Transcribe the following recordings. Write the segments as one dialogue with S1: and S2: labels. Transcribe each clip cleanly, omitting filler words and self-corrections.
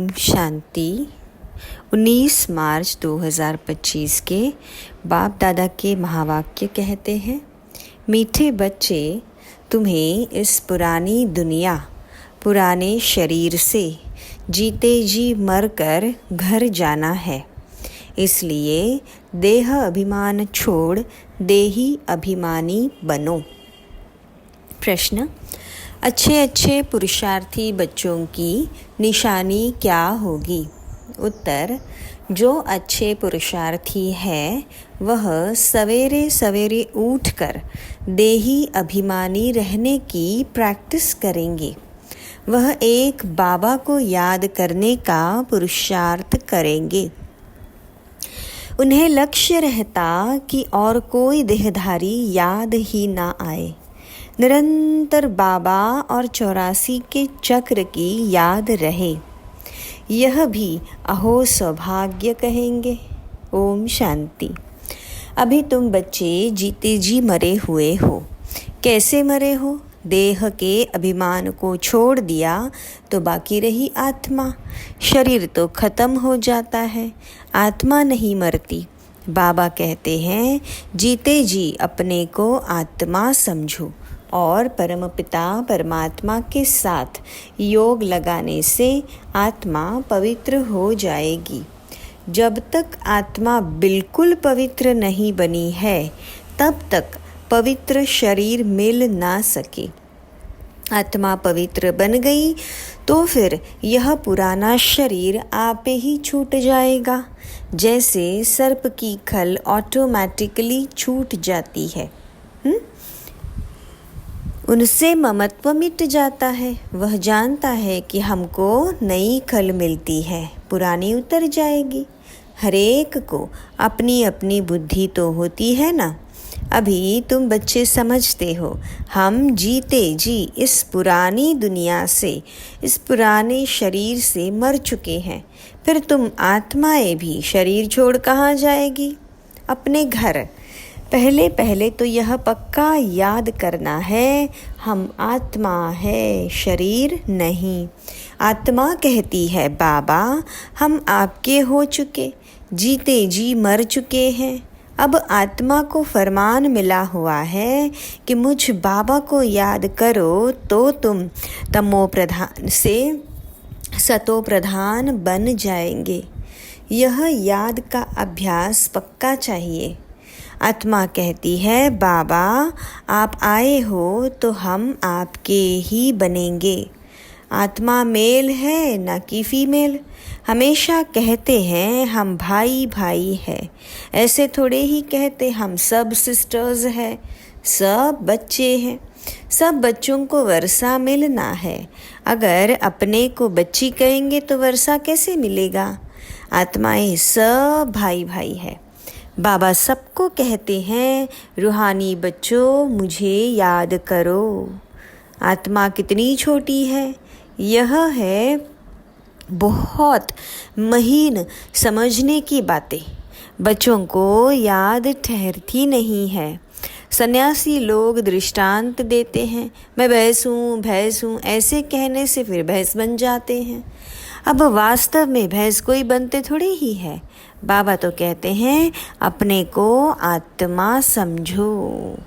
S1: ओम शांति। 19 मार्च 2025 के बाप दादा के महावाक्य कहते हैं, मीठे बच्चे, तुम्हें इस पुरानी दुनिया, पुराने शरीर से जीते जी मरकर घर जाना है। इसलिए देह अभिमान छोड़ देही अभिमानी बनो। प्रश्न, अच्छे पुरुषार्थी बच्चों की निशानी क्या होगी? उत्तर, जो अच्छे पुरुषार्थी है वह सवेरे सवेरे उठकर देही अभिमानी रहने की प्रैक्टिस करेंगे। वह एक बाबा को याद करने का पुरुषार्थ करेंगे। उन्हें लक्ष्य रहता कि और कोई देहधारी याद ही ना आए। निरंतर बाबा और 84 के चक्र की याद रहे। यह भी अहो सौभाग्य कहेंगे। ओम शांति। अभी तुम बच्चे जीते जी मरे हुए हो। कैसे मरे हो? देह के अभिमान को छोड़ दिया तो बाकी रही आत्मा। शरीर तो खत्म हो जाता है, आत्मा नहीं मरती। बाबा कहते हैं, जीते जी अपने को आत्मा समझो और परमपिता परमात्मा के साथ योग लगाने से आत्मा पवित्र हो जाएगी। जब तक आत्मा बिल्कुल पवित्र नहीं बनी है तब तक पवित्र शरीर मिल ना सके। आत्मा पवित्र बन गई तो फिर यह पुराना शरीर आप ही छूट जाएगा, जैसे सर्प की खल ऑटोमेटिकली छूट जाती है। उनसे ममत्व मिट जाता है। वह जानता है कि हमको नई खल मिलती है, पुरानी उतर जाएगी। हरेक को अपनी अपनी बुद्धि तो होती है ना। अभी तुम बच्चे समझते हो, हम जीते जी इस पुरानी दुनिया से, इस पुराने शरीर से मर चुके हैं। फिर तुम आत्माएं भी शरीर छोड़ कहाँ जाएगी? अपने घर। पहले तो यह पक्का याद करना है, हम आत्मा है, शरीर नहीं। आत्मा कहती है, बाबा हम आपके हो चुके, जीते जी मर चुके हैं। अब आत्मा को फरमान मिला हुआ है कि मुझ बाबा को याद करो तो तुम तमो प्रधान से सतो प्रधान बन जाएंगे। यह याद का अभ्यास पक्का चाहिए। आत्मा कहती है, बाबा आप आए हो तो हम आपके ही बनेंगे। आत्मा मेल है ना कि फीमेल। हमेशा कहते हैं हम भाई भाई हैं, ऐसे थोड़े ही कहते हम सब सिस्टर्स हैं। सब बच्चे हैं, सब बच्चों को वर्षा मिलना है। अगर अपने को बच्ची कहेंगे तो वर्षा कैसे मिलेगा? आत्माएं सब भाई भाई है। बाबा सबको कहते हैं, रूहानी बच्चों मुझे याद करो। आत्मा कितनी छोटी है। यह है बहुत महीन समझने की बातें। बच्चों को याद ठहरती नहीं है। सन्यासी लोग दृष्टांत देते हैं, मैं भैंस हूँ, ऐसे कहने से फिर भैंस बन जाते हैं। अब वास्तव में भैंस कोई बनते थोड़े ही है। बाबा तो कहते हैं, अपने को आत्मा समझो।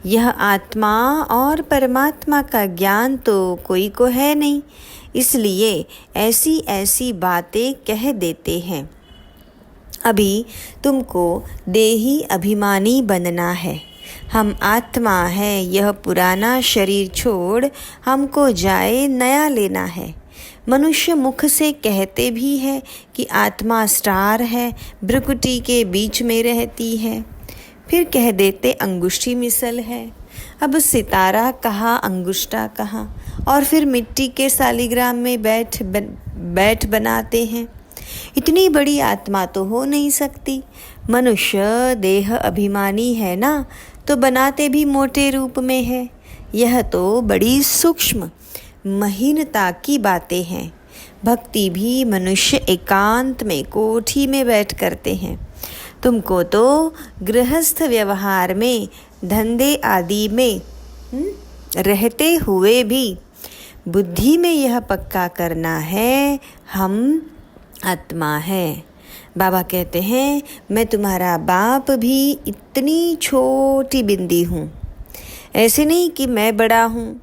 S1: यह आत्मा और परमात्मा का ज्ञान तो कोई को है नहीं, इसलिए ऐसी बातें कह देते हैं। अभी तुमको देही अभिमानी बनना है। हम आत्मा है, यह पुराना शरीर छोड़ हमको जाए नया लेना है। मनुष्य मुख से कहते भी है कि आत्मा स्टार है, भ्रुकुटी के बीच में रहती है। फिर कह देते अंगुष्ठी मिसल है। अब सितारा कहाँ, अंगुष्ठा कहाँ, और फिर मिट्टी के सालिग्राम में बैठ बनाते हैं। इतनी बड़ी आत्मा तो हो नहीं सकती। मनुष्य देह अभिमानी है ना, तो बनाते भी मोटे रूप में है। यह तो बड़ी सूक्ष्म महीनता की बातें हैं। भक्ति भी मनुष्य एकांत में कोठी में बैठ करते हैं। तुमको तो गृहस्थ व्यवहार में, धंधे आदि में रहते हुए भी बुद्धि में यह पक्का करना है, हम आत्मा है। बाबा कहते हैं मैं तुम्हारा बाप भी इतनी छोटी बिंदी हूँ। ऐसे नहीं कि मैं बड़ा हूँ,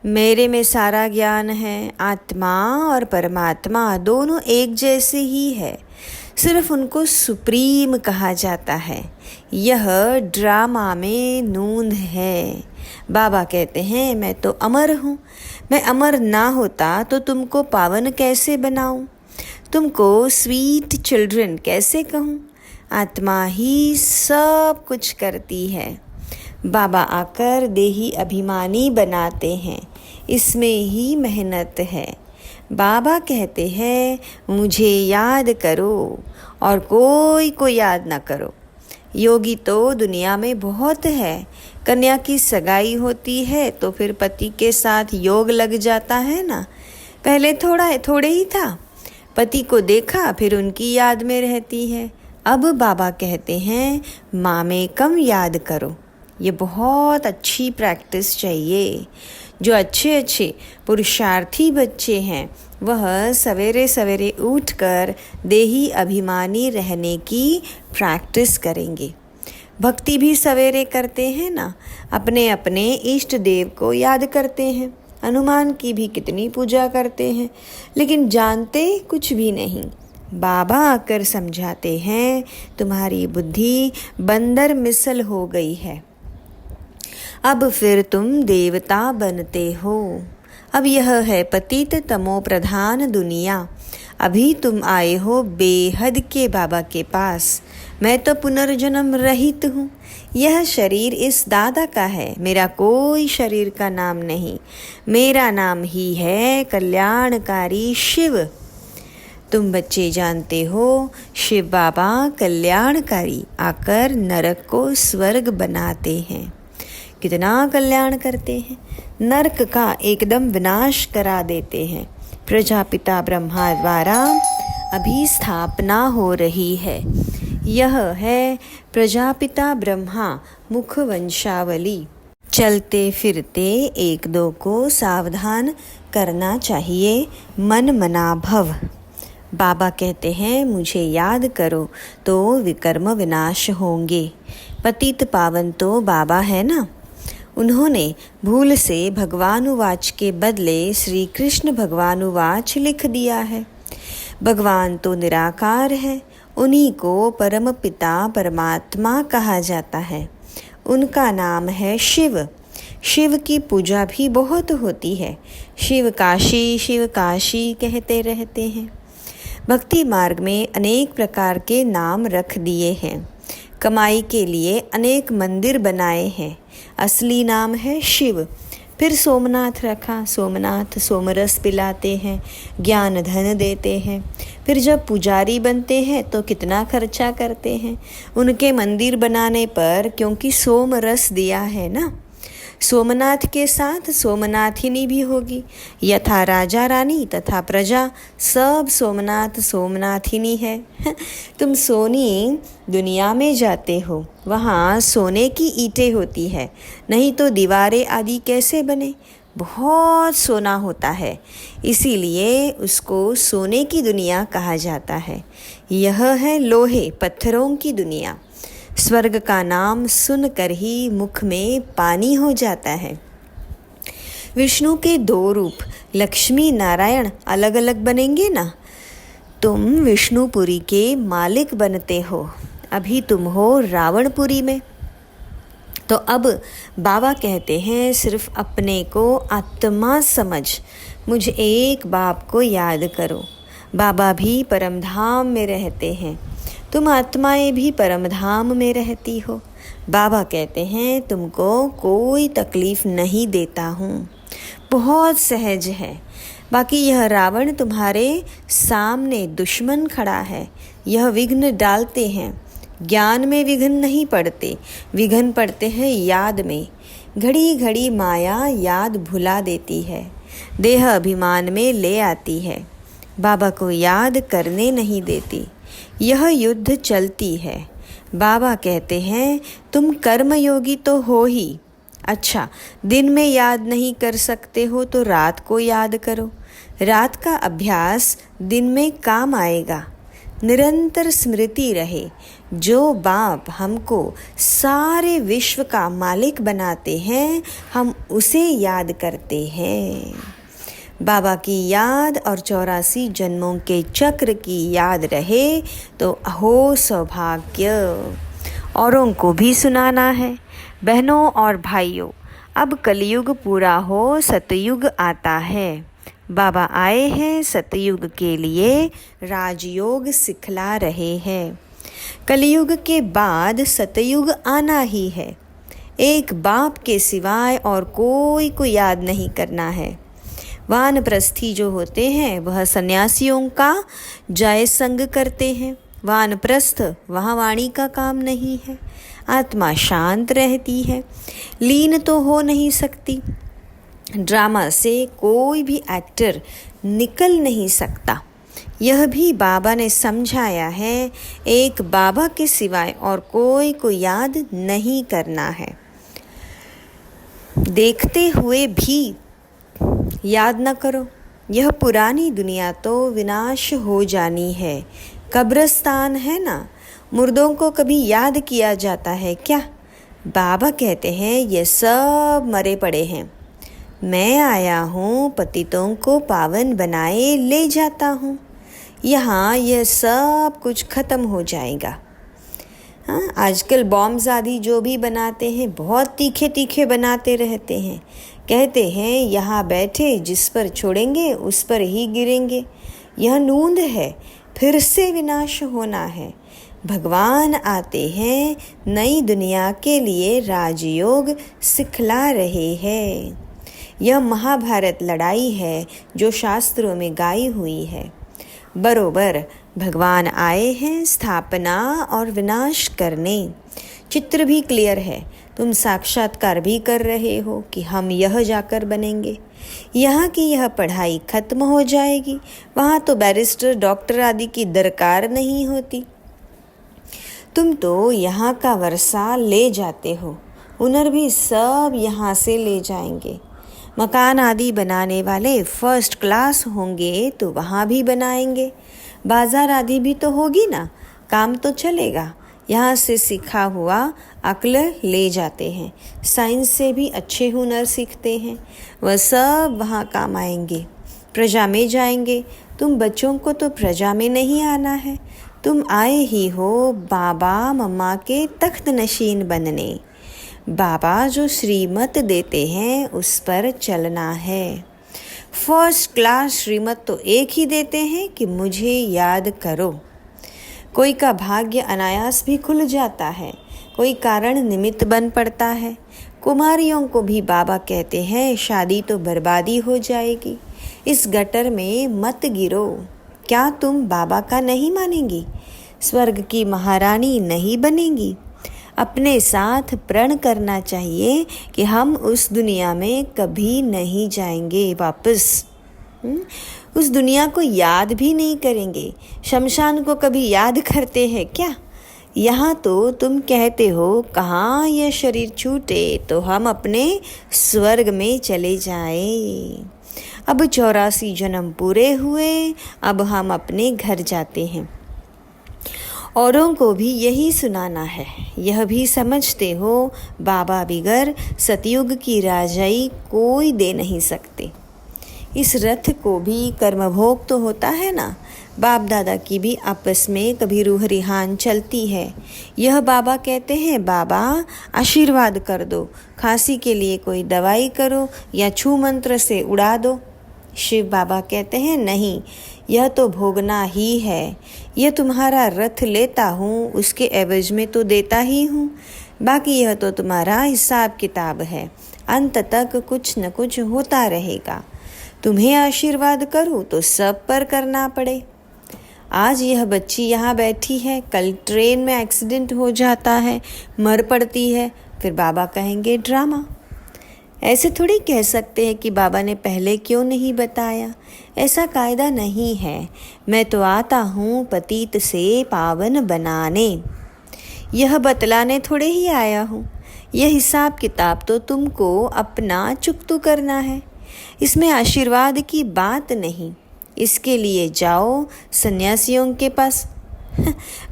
S1: मेरे में सारा ज्ञान है। आत्मा और परमात्मा दोनों एक जैसे ही है, सिर्फ उनको सुप्रीम कहा जाता है। यह ड्रामा में नूंद है। बाबा कहते हैं मैं तो अमर हूँ, मैं अमर ना होता तो तुमको पावन कैसे बनाऊँ, तुमको स्वीट चिल्ड्रन कैसे कहूँ। आत्मा ही सब कुछ करती है। बाबा आकर देही अभिमानी बनाते हैं, इसमें ही मेहनत है। बाबा कहते हैं मुझे याद करो और कोई को याद ना करो। योगी तो दुनिया में बहुत है। कन्या की सगाई होती है तो फिर पति के साथ योग लग जाता है ना। पहले थोड़े ही था, पति को देखा फिर उनकी याद में रहती है। अब बाबा कहते हैं माँ में कम याद करो। ये बहुत अच्छी प्रैक्टिस चाहिए। जो अच्छे पुरुषार्थी बच्चे हैं वह सवेरे सवेरे उठकर देही अभिमानी रहने की प्रैक्टिस करेंगे। भक्ति भी सवेरे करते हैं ना, अपने अपने इष्ट देव को याद करते हैं। हनुमान की भी कितनी पूजा करते हैं, लेकिन जानते कुछ भी नहीं। बाबा आकर समझाते हैं तुम्हारी बुद्धि बंदर मिसल हो गई है, अब फिर तुम देवता बनते हो। अब यह है पतित तमो प्रधान दुनिया। अभी तुम आए हो बेहद के बाबा के पास। मैं तो पुनर्जन्म रहित हूँ। यह शरीर इस दादा का है, मेरा कोई शरीर का नाम नहीं। मेरा नाम ही है कल्याणकारी शिव। तुम बच्चे जानते हो शिव बाबा कल्याणकारी आकर नरक को स्वर्ग बनाते हैं। कितना कल्याण करते हैं, नरक का एकदम विनाश करा देते हैं। प्रजापिता ब्रह्मा द्वारा अभी स्थापना हो रही है। यह है प्रजापिता ब्रह्मा मुख वंशावली। चलते फिरते एक दो को सावधान करना चाहिए, मन मना भव। बाबा कहते हैं मुझे याद करो तो विकर्म विनाश होंगे। पतित पावन तो बाबा है ना। उन्होंने भूल से भगवानुवाच के बदले श्री कृष्ण भगवानुवाच लिख दिया है। भगवान तो निराकार है, उन्हीं को परम पिता परमात्मा कहा जाता है। उनका नाम है शिव। शिव की पूजा भी बहुत होती है। शिव काशी कहते रहते हैं। भक्ति मार्ग में अनेक प्रकार के नाम रख दिए हैं। कमाई के लिए अनेक मंदिर बनाए हैं। असली नाम है शिव। फिर सोमनाथ रखा, सोमनाथ सोमरस पिलाते हैं, ज्ञान धन देते हैं। फिर जब पुजारी बनते हैं तो कितना खर्चा करते हैं उनके मंदिर बनाने पर, क्योंकि सोम रस दिया है ना। सोमनाथ के साथ सोमनाथिनी भी होगी। यथा राजा रानी तथा प्रजा, सब सोमनाथ सोमनाथिनी है। तुम सोनी दुनिया में जाते हो, वहाँ सोने की ईंटें होती है, नहीं तो दीवारें आदि कैसे बने। बहुत सोना होता है, इसीलिए उसको सोने की दुनिया कहा जाता है। यह है लोहे पत्थरों की दुनिया। स्वर्ग का नाम सुनकर ही मुख में पानी हो जाता है। विष्णु के दो रूप लक्ष्मी नारायण अलग अलग बनेंगे ना। तुम विष्णुपुरी के मालिक बनते हो, अभी तुम हो रावणपुरी में। तो अब बाबा कहते हैं सिर्फ अपने को आत्मा समझ, मुझ एक बाप को याद करो। बाबा भी परमधाम में रहते हैं, तुम आत्माएं भी परमधाम में रहती हो। बाबा कहते हैं तुमको कोई तकलीफ नहीं देता हूँ, बहुत सहज है। बाकी यह रावण तुम्हारे सामने दुश्मन खड़ा है, यह विघ्न डालते हैं। ज्ञान में विघ्न नहीं पड़ते, विघ्न पड़ते हैं याद में। घड़ी घड़ी माया याद भुला देती है, देह अभिमान में ले आती है, बाबा को याद करने नहीं देती। यह युद्ध चलती है। बाबा कहते हैं तुम कर्मयोगी तो हो ही। अच्छा, दिन में याद नहीं कर सकते हो तो रात को याद करो। रात का अभ्यास दिन में काम आएगा। निरंतर स्मृति रहे, जो बाप हमको सारे विश्व का मालिक बनाते हैं, हम उसे याद करते हैं। बाबा की याद और 84 जन्मों के चक्र की याद रहे तो हो सौभाग्य। औरों को भी सुनाना है। बहनों और भाइयों, अब कलयुग पूरा हो, सतयुग आता है। बाबा आए हैं सतयुग के लिए, राजयोग सिखला रहे हैं। कलयुग के बाद सतयुग आना ही है। एक बाप के सिवाय और कोई को याद नहीं करना है। वानप्रस्थी जो होते हैं वह सन्यासियों का जय संग करते हैं। वानप्रस्थ वहाँ वाणी का काम नहीं है। आत्मा शांत रहती है, लीन तो हो नहीं सकती। ड्रामा से कोई भी एक्टर निकल नहीं सकता। यह भी बाबा ने समझाया है। एक बाबा के सिवाय और कोई को याद नहीं करना है। देखते हुए भी याद न करो। यह पुरानी दुनिया तो विनाश हो जानी है। कब्रिस्तान है ना, मुर्दों को कभी याद किया जाता है क्या? बाबा कहते हैं ये सब मरे पड़े हैं। मैं आया हूँ पतितों को पावन बनाए ले जाता हूँ। यहाँ यह सब कुछ ख़त्म हो जाएगा। हाँ, आजकल बॉम्ब्स आदि जो भी बनाते हैं बहुत तीखे तीखे बनाते रहते हैं। कहते हैं यहाँ बैठे जिस पर छोड़ेंगे उस पर ही गिरेंगे। यह नूंद है, फिर से विनाश होना है। भगवान आते हैं, नई दुनिया के लिए राजयोग सिखला रहे हैं। यह महाभारत लड़ाई है जो शास्त्रों में गाई हुई है। बरोबर भगवान आए हैं स्थापना और विनाश करने। चित्र भी क्लियर है। तुम साक्षात्कार भी कर रहे हो कि हम यह जाकर बनेंगे। यहाँ की यह पढ़ाई खत्म हो जाएगी। वहाँ तो बैरिस्टर डॉक्टर आदि की दरकार नहीं होती। तुम तो यहाँ का वर्षा ले जाते हो, हुनर भी सब यहाँ से ले जाएंगे। मकान आदि बनाने वाले फर्स्ट क्लास होंगे तो वहाँ भी बनाएंगे। बाजार आदि भी तो होगी ना, काम तो चलेगा। यहाँ से सीखा हुआ अक्ल ले जाते हैं। साइंस से भी अच्छे हुनर सीखते हैं, वह सब वहाँ काम आएंगे। प्रजा में जाएंगे। तुम बच्चों को तो प्रजा में नहीं आना है। तुम आए ही हो बाबा मम्मा के तख्त नशीन बनने। बाबा जो श्रीमत देते हैं उस पर चलना है। फर्स्ट क्लास श्रीमत तो एक ही देते हैं कि मुझे याद करो। कोई का भाग्य अनायास भी खुल जाता है, कोई कारण निमित्त बन पड़ता है। कुमारियों को भी बाबा कहते हैं शादी तो बर्बादी हो जाएगी, इस गटर में मत गिरो। क्या तुम बाबा का नहीं मानेंगी? स्वर्ग की महारानी नहीं बनेंगी? अपने साथ प्रण करना चाहिए कि हम उस दुनिया में कभी नहीं जाएंगे वापस। उस दुनिया को याद भी नहीं करेंगे। शमशान को कभी याद करते हैं क्या? यहाँ तो तुम कहते हो कहाँ यह शरीर छूटे तो हम अपने स्वर्ग में चले जाएं। अब 84 जन्म पूरे हुए, अब हम अपने घर जाते हैं। औरों को भी यही सुनाना है। यह भी समझते हो बाबा बिगर सतयुग की राजाई कोई दे नहीं सकते। इस रथ को भी कर्मभोग तो होता है ना। बाप दादा की भी आपस में कभी रूह रिहान चलती है। यह बाबा कहते हैं बाबा आशीर्वाद कर दो, खांसी के लिए कोई दवाई करो या छू मंत्र से उड़ा दो। शिव बाबा कहते हैं नहीं, यह तो भोगना ही है। यह तुम्हारा रथ लेता हूँ, उसके एवज में तो देता ही हूँ। बाकी यह तो तुम्हारा हिसाब किताब है। अंत तक कुछ न कुछ होता रहेगा। तुम्हें आशीर्वाद करूँ तो सब पर करना पड़े। आज यह बच्ची यहाँ बैठी है, कल ट्रेन में एक्सीडेंट हो जाता है, मर पड़ती है, फिर बाबा कहेंगे ड्रामा। ऐसे थोड़ी कह सकते हैं कि बाबा ने पहले क्यों नहीं बताया। ऐसा कायदा नहीं है। मैं तो आता हूँ पतित से पावन बनाने, यह बतलाने थोड़े ही आया हूँ। यह हिसाब किताब तो तुमको अपना चुकतू करना है। इसमें आशीर्वाद की बात नहीं। इसके लिए जाओ सन्यासियों के पास।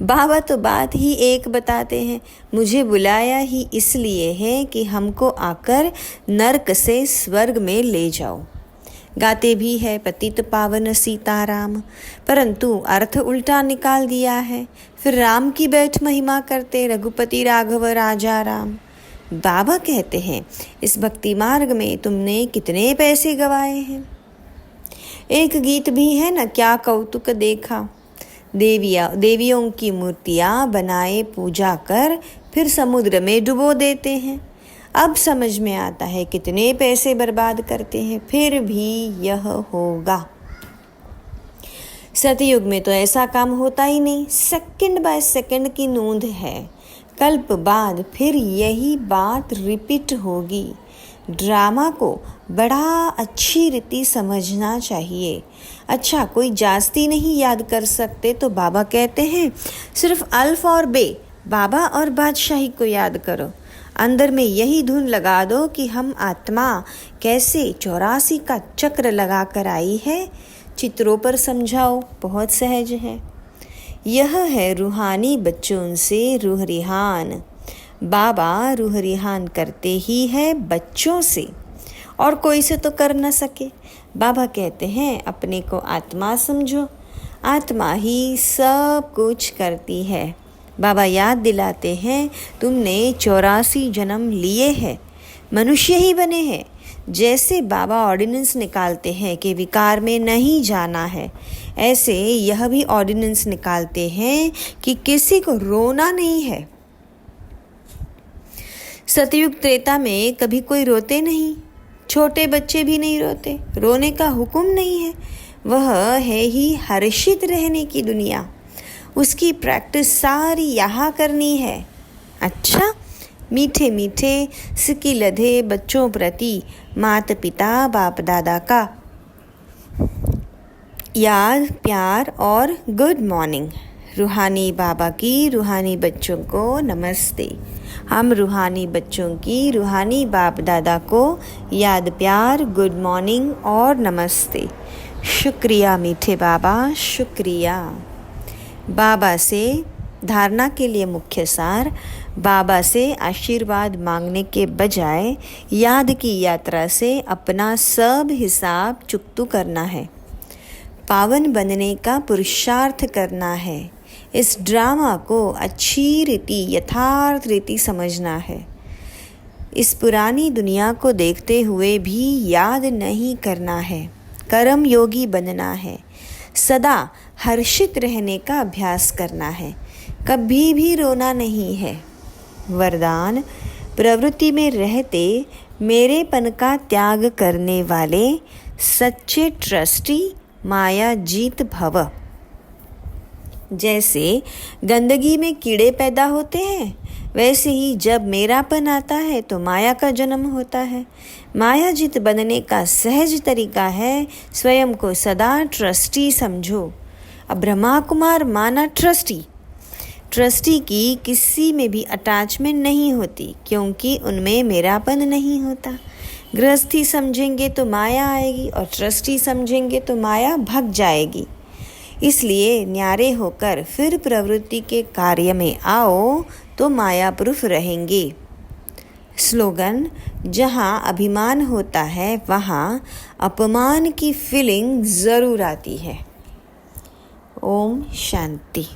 S1: बाबा तो बात ही एक बताते हैं, मुझे बुलाया ही इसलिए है कि हमको आकर नरक से स्वर्ग में ले जाओ। गाते भी है पतित पावन सीताराम, परंतु अर्थ उल्टा निकाल दिया है। फिर राम की बैठ महिमा करते रघुपति राघव राजा राम। बाबा कहते हैं इस भक्ति मार्ग में तुमने कितने पैसे गवाए हैं। एक गीत भी है न, क्या कौतुक देखा। देवियों की मूर्तियाँ बनाए पूजा कर फिर समुद्र में डुबो देते हैं। अब समझ में आता है कितने पैसे बर्बाद करते हैं, फिर भी यह होगा। सतयुग में तो ऐसा काम होता ही नहीं, सेकंड बाय सेकंड की नोंद है। कल्प बाद फिर यही बात रिपीट होगी। ड्रामा को बड़ा अच्छी रीति समझना चाहिए। अच्छा, कोई जास्ती नहीं याद कर सकते तो बाबा कहते हैं सिर्फ अल्फ और बे, बाबा और बादशाही को याद करो। अंदर में यही धुन लगा दो कि हम आत्मा कैसे 84 का चक्र लगा कर आई है। चित्रों पर समझाओ, बहुत सहज है। यह है रूहानी बच्चों से रूह रिहान। बाबा रूह रिहान करते ही है बच्चों से, और कोई से तो कर न सके। बाबा कहते हैं अपने को आत्मा समझो, आत्मा ही सब कुछ करती है। बाबा याद दिलाते हैं तुमने 84 जन्म लिए हैं, मनुष्य ही बने हैं। जैसे बाबा ऑर्डिनेंस निकालते हैं कि विकार में नहीं जाना है, ऐसे यह भी ऑर्डिनेंस निकालते हैं कि किसी को रोना नहीं है। सतयुग त्रेता में कभी कोई रोते नहीं, छोटे बच्चे भी नहीं रोते, रोने का हुक्म नहीं है। वह है ही हर्षित रहने की दुनिया। उसकी प्रैक्टिस सारी यहाँ करनी है। अच्छा, मीठे मीठे सिक्की लधे बच्चों प्रति माता पिता बाप दादा का याद, प्यार और गुड मॉर्निंग। रूहानी बाबा की रूहानी बच्चों को नमस्ते। हम रूहानी बच्चों की रूहानी बाप दादा को याद, प्यार, गुड मॉर्निंग और नमस्ते। शुक्रिया मीठे बाबा, शुक्रिया। बाबा से धारणा के लिए मुख्य सार, बाबा से आशीर्वाद मांगने के बजाय याद की यात्रा से अपना सब हिसाब चुकतू करना है। पावन बनने का पुरुषार्थ करना है। इस ड्रामा को अच्छी रीति, यथार्थ रीति समझना है। इस पुरानी दुनिया को देखते हुए भी याद नहीं करना है। कर्म योगी बनना है। सदा हर्षित रहने का अभ्यास करना है। कभी भी रोना नहीं है। वरदान, प्रवृत्ति में रहते मेरेपन का त्याग करने वाले सच्चे ट्रस्टी माया जीत भव। जैसे गंदगी में कीड़े पैदा होते हैं, वैसे ही जब मेरापन आता है तो माया का जन्म होता है। माया जीत बनने का सहज तरीका है स्वयं को सदा ट्रस्टी समझो। अब ब्रह्मा कुमार माना ट्रस्टी। ट्रस्टी की किसी में भी अटैचमेंट नहीं होती, क्योंकि उनमें मेरापन नहीं होता। गृहस्थी समझेंगे तो माया आएगी और ट्रस्टी समझेंगे तो माया भग जाएगी। इसलिए न्यारे होकर फिर प्रवृत्ति के कार्य में आओ तो माया प्रूफ रहेंगे। स्लोगन, जहाँ अभिमान होता है वहाँ अपमान की फीलिंग ज़रूर आती है। ओम शांति।